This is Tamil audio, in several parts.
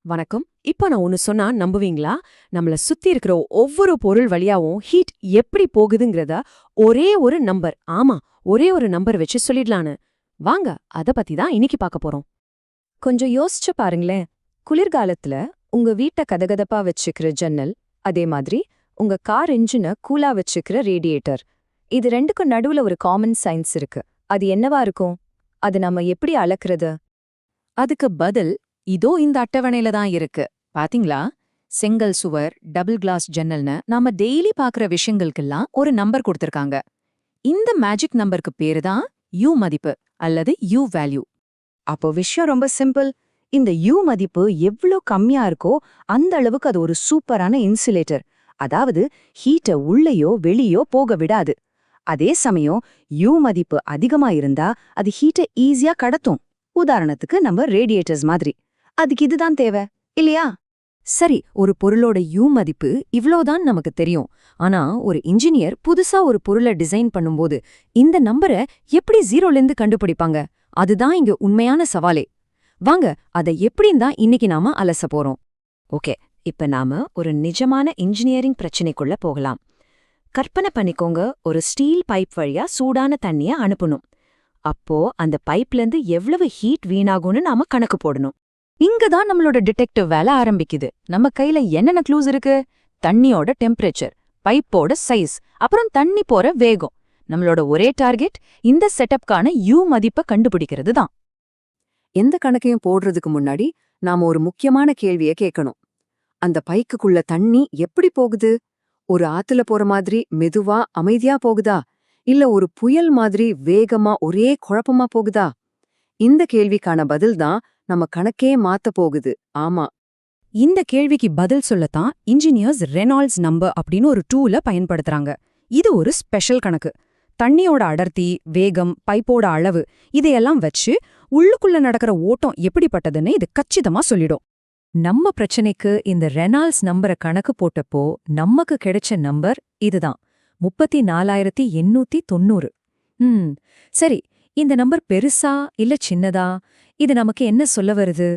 வணக்கம். இப்போ நான் ஒன்னு சொன்னா நம்புவீங்களா? நம்மள சுத்தி இருக்கிற ஒவ்வொரு பொருள் வழியாவும் ஹீட் எப்படி போகுதுங்கிறத ஒரே ஒரு நம்பர், ஆமா, ஒரே ஒரு நம்பர் வச்சு சொல்லிடலான்னு. வாங்க, அத பத்தி தான் இன்னைக்கு பார்க்க போறோம். கொஞ்சம் யோசிச்சு பாருங்களேன். குளிர்காலத்துல உங்க வீட்ட கதகதப்பா வச்சுக்கிற ஜன்னல், அதே மாதிரி உங்க கார் இன்ஜினை கூலா வச்சுக்கிற ரேடியேட்டர், இது ரெண்டுக்கும் நடுவுல ஒரு காமன் சயின்ஸ் இருக்கு. அது என்னவா இருக்கும்? அது நம்ம எப்படி அளக்குறது? அதுக்கு பதில் இதோ இந்த அட்டவணையில தான் இருக்கு. பாத்தீங்களா? செங்கல் சுவர், டபுள் கிளாஸ் ஜன்னல்னு நாம டெய்லி பாக்குற விஷயங்களுக்கெல்லாம் ஒரு நம்பர் கொடுத்திருக்காங்க. இந்த மேஜிக் நம்பருக்கு பேரு தான் யூ மதிப்பு அல்லது யூ வேல்யூ. அப்போ விஷயம் ரொம்ப சிம்பிள். இந்த யூ மதிப்பு எவ்ளோ கம்மியா இருக்கோ அந்த அளவுக்கு அது ஒரு சூப்பரான இன்சுலேட்டர். அதாவது ஹீட்ட உள்ளேயோ வெளியோ போக விடாது. அதே சமயம் யூ மதிப்பு அதிகமா இருந்தா அது ஹீட்ட ஈஸியா கடத்தும். உதாரணத்துக்கு நம்ம ரேடியேட்டர்ஸ் மாதிரி. அதுக்கு இதுதான் தேவை, இல்லையா? சரி, ஒரு பொருளோட யூ மதிப்பு இவ்ளோதான் நமக்கு தெரியும். ஆனா ஒரு இன்ஜினியர் புதுசா ஒரு பொருளை டிசைன் பண்ணும்போது இந்த நம்பரை எப்படி ஜீரோலேருந்து கண்டுபிடிப்பாங்க? அதுதான் இங்க உண்மையான சவாலே. வாங்க, அதை எப்படின்னு தான் இன்னைக்கு நாம அலச போறோம். ஓகே, இப்ப நாம ஒரு நிஜமான இன்ஜினியரிங் பிரச்சனைக்குள்ள போகலாம். கற்பனை பண்ணிக்கோங்க, ஒரு ஸ்டீல் பைப் வழியா சூடான தண்ணிய அனுப்பணும். அப்போ அந்த பைப்லேருந்து எவ்வளவு ஹீட் வீணாகும்னு நாம கணக்கு போடணும். இங்க தான் நம்மளோட டிடெக்டிவ் வேலை ஆரம்பிக்குது. நம்ம கையில என்னென்ன க்ளூஸ் இருக்கு? தண்ணியோட டெம்பரேச்சர், பைப்போட சைஸ், அப்புறம் தண்ணி போற வேகம். நம்மளோட ஒரே டார்கெட் இந்த செட்டப்கான யூ மதிப்பை கண்டுபிடிக்கிறது தான். எந்த கணக்கையும் போடுறதுக்கு முன்னாடி நாம ஒரு முக்கியமான கேள்விய கேட்கணும். அந்த பைக்குக்குள்ள தண்ணி எப்படி போகுது? ஒரு ஆத்துல போற மாதிரி மெதுவா அமைதியா போகுதா, இல்ல ஒரு புயல் மாதிரி வேகமா ஒரே குழப்பமா போகுதா? இந்த கேள்விக்கான பதில் தான் நம்ம கணக்கே மாத்த போகுது. ஆமா, இந்த கேள்விக்கு பதில் சொல்லத்தான் இன்ஜினியர்ஸ் ரெனால்ட்ஸ் நம்பர் அப்படின்னு ஒரு டூலை பயன்படுத்துறாங்க. இது ஒரு ஸ்பெஷல் கணக்கு. தண்ணியோட அடர்த்தி, வேகம், பைப்போட அளவு இதையெல்லாம் வச்சு உள்ளுக்குள்ள நடக்கிற ஓட்டம் எப்படிப்பட்டதுன்னு இது கச்சிதமா சொல்லிடும். நம்ம பிரச்சனைக்கு இந்த ரெனால்ட்ஸ் நம்பரை கணக்கு போட்டப்போ நமக்கு கிடைச்ச நம்பர் இதுதான், 34,890. சரி, இந்த நம்பர் பெருசா இல்ல சின்னதா? இது நமக்கு என்ன சொல்ல வருது?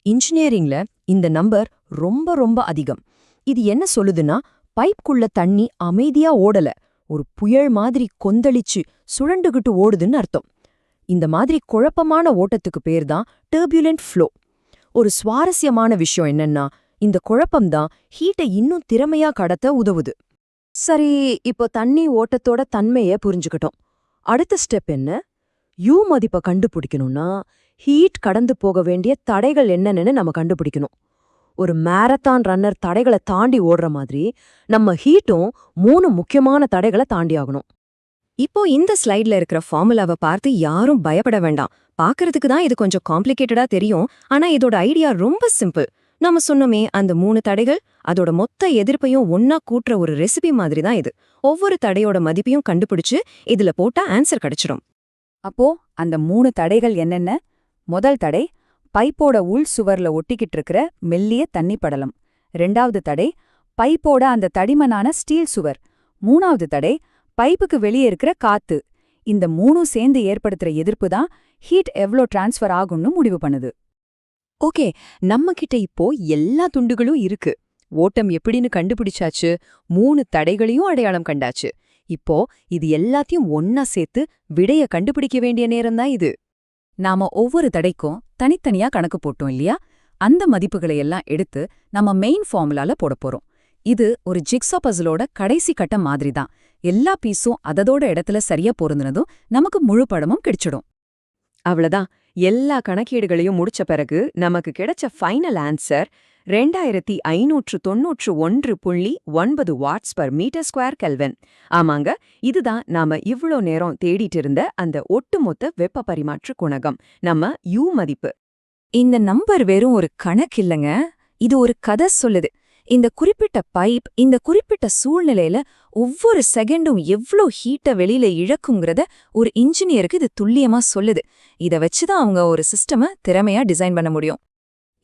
இன்ஜினியரிங்ல இந்த நம்பர் ரொம்ப ரொம்ப அதிகம். இது என்ன சொல்லுதுன்னா, பைப்குள்ள தண்ணி அமைதியா ஓடல, ஒரு புயல் மாதிரி கொந்தளிச்சு சுழண்டுகிட்டு ஓடுதுன்னு அர்த்தம். இந்த மாதிரி குழப்பமான ஓட்டத்துக்கு பேர் தான் டர்பியூலன்ட் ஃப்ளோ. ஒரு சுவாரஸ்யமான விஷயம் என்னன்னா, இந்த குழப்பம்தான் ஹீட்டை இன்னும் திறமையா கடத்த உதவுது. சரி, இப்போ தண்ணி ஓட்டத்தோட தன்மைய புரிஞ்சுக்கிட்டோம். அடுத்த ஸ்டெப் என்ன? யூ மதிப்பை கண்டுபிடிக்கணும்னா ஹீட் கடந்து போக வேண்டிய தடைகள் என்னன்னு நம்ம கண்டுபிடிக்கணும். ஒரு மாரத்தான் ரன்னர் தடைகளை தாண்டி ஓடுற மாதிரி நம்ம ஹீட்டும் 3 முக்கியமான தடைகளை தாண்டி ஆகணும். இப்போ இந்த ஸ்லைட்ல இருக்கிற ஃபார்முலாவை பார்த்து யாரும் பயப்பட வேண்டாம். பார்க்கறதுக்கு தான் இது கொஞ்சம் காம்ப்ளிகேட்டடா தெரியும், ஆனா இதோட ஐடியா ரொம்ப சிம்பிள். நாம சொன்னோமே, அந்த 3 தடைகள், அதோட மொத்த எதிர்ப்பையும் ஒன்னா கூட்டுற ஒரு ரெசிபி மாதிரி தான் இது. ஒவ்வொரு தடையோட மதிப்பையும் கண்டுபிடிச்சு இதுல போட்டா ஆன்சர் கிடைச்சிடும். அப்போ அந்த 3 தடைகள் என்னென்ன? முதல் தடை, பைப்போட உள் சுவர்ல ஒட்டிக்கிட்டு இருக்கிற மெல்லிய தண்ணி படலம். 2வது தடை, பைப்போட அந்த தடிமனான ஸ்டீல் சுவர். 3வது தடை, பைப்புக்கு வெளியே இருக்கிற காத்து. இந்த 3 சேர்ந்து ஏற்படுத்துற எதிர்ப்பு தான் ஹீட் எவ்ளோ டிரான்ஸ்ஃபர் ஆகும்னு முடிவு பண்ணுது. ஓகே, நம்ம கிட்ட இப்போ எல்லா துண்டுகளும் இருக்கு. ஓட்டம் எப்படின்னு கண்டுபிடிச்சாச்சு, 3 தடைகளையும் அடையாளம் கண்டாச்சு. இப்போ இது எல்லாத்தையும் ஒன்னா சேர்த்து விடைய கண்டுபிடிக்க வேண்டிய நேரம்தான் இது. நாம ஒவ்வொரு தடைக்கும் தனித்தனியா கணக்கு போட்டோம் இல்லையா? அந்த மதிப்புகளை எல்லாம் எடுத்து நம்ம மெயின் ஃபார்முலால போட போறோம். இது ஒரு ஜிக்ஸா பசிலோட கடைசி கட்டம் மாதிரி தான். எல்லா பீஸும் அதோட இடத்துல சரியா பொருந்தினதும் நமக்கு முழு படமும் கிடைச்சிடும். அவ்வளவுதான். எல்லா கணக்கீடுகளையும் முடிச்ச பிறகு நமக்கு கிடைச்ச final answer 2591.9 watts per metre square kelvin. ஆமாங்க, இதுதான் நாம இவ்ளோ நேரம் தேடிட்டு இருந்த அந்த ஒட்டுமொத்த வெப்ப பரிமாற்று குணகம், நம்ம யூ மதிப்பு. இந்த நம்பர் வெறும் ஒரு கணக்கு இல்லைங்க, இது ஒரு கதை சொல்லுது. இந்த குறிப்பிட்ட பைப் இந்த குறிப்பிட்ட சூழ்நிலையில ஒவ்வொரு செகண்டும் எவ்ளோ ஹீட்டை வெளியில இழக்குங்கிறத ஒரு இன்ஜினியருக்கு இது துல்லியமா சொல்லுது. இத வச்சுதான் அவங்க ஒரு சிஸ்டமை திறமையா டிசைன் பண்ண முடியும்.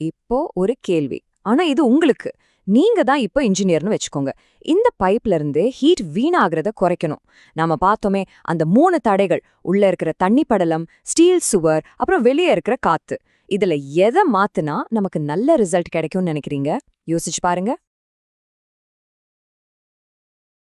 இப்போ ஒரு கேள்வி, ஆனா இது உங்களுக்கு. நீங்க தான் இப்போ இன்ஜினியர்னு வச்சுக்கோங்க. இந்த பைப்ல இருந்து ஹீட் வீணாகிறத குறைக்கணும். நாம பார்த்தோமே, அந்த 3 தடைகள், உள்ள இருக்கிற தண்ணி படலம், ஸ்டீல் சுவர், அப்புறம் வெளியே இருக்கிற காத்து. இதுல எதை மாத்துனா நமக்கு நல்ல ரிசல்ட் கிடைக்கும்னு நினைக்கிறீங்க? யோசிச்சு பாருங்க.